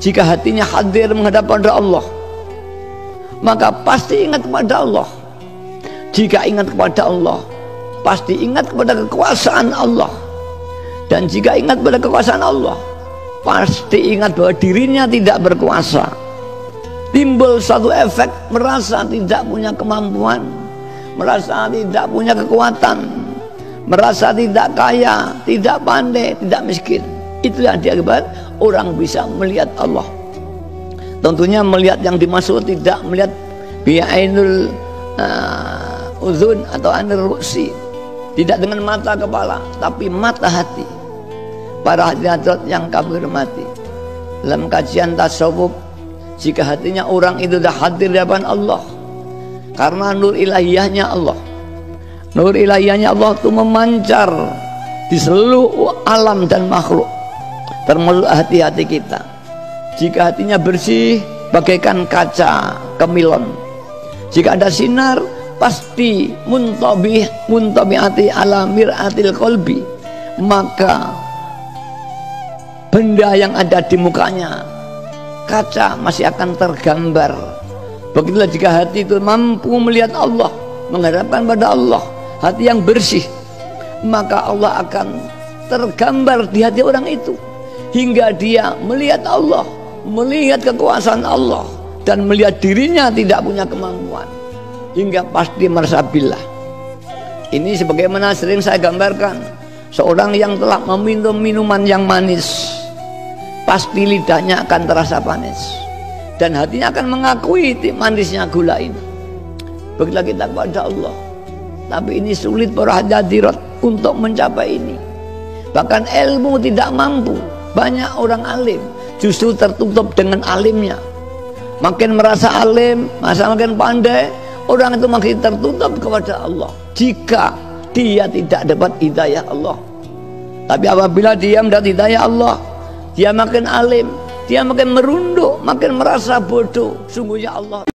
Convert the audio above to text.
Jika hatinya hadir menghadap pada Allah, maka pasti ingat kepada Allah. Jika ingat kepada Allah, pasti ingat kepada kekuasaan Allah. Dan jika ingat pada kekuasaan Allah, pasti ingat bahwa dirinya tidak berkuasa. Timbul satu efek merasa tidak punya kemampuan, merasa tidak punya kekuatan, merasa tidak kaya, tidak pandai, tidak miskin. Itu yang diakibat orang bisa melihat Allah. Tentunya melihat yang dimaksud tidak melihat bi'ainul uzun atau ainul ru'si, tidak dengan mata kepala, tapi mata hati. Para hadirat yang kami hormati, dalam kajian tasawuf, jika hatinya orang itu sudah hadir di hadapan Allah, karena nur ilahiyahnya Allah, nur ilahiyahnya Allah itu memancar di seluruh alam dan makhluk, termasuk hati-hati kita. Jika hatinya bersih bagaikan kaca kemilon, jika ada sinar pasti muntabi'ati ala mir'atil qalbi, maka benda yang ada di mukanya, kaca, masih akan tergambar. Begitulah jika hati itu mampu melihat Allah, menghadapkan pada Allah, hati yang bersih, maka Allah akan tergambar di hati orang itu, hingga dia melihat Allah, melihat kekuasaan Allah, dan melihat dirinya tidak punya kemampuan, hingga pasti merasa billah. Ini sebagaimana sering saya gambarkan, seorang yang telah meminum minuman yang manis, pasti lidahnya akan terasa manis, dan hatinya akan mengakui manisnya gula ini. Begitulah kita kepada Allah. Tapi ini sulit para hadirat untuk mencapai ini. Bahkan ilmu tidak mampu. Banyak orang alim justru tertutup dengan alimnya. Makin merasa alim, makin pandai, orang itu makin tertutup kepada Allah, jika dia tidak dapat hidayah Allah. Tapi apabila dia mendapat hidayah Allah, dia makin alim, dia makin merunduk, makin merasa bodoh. Sungguhnya Allah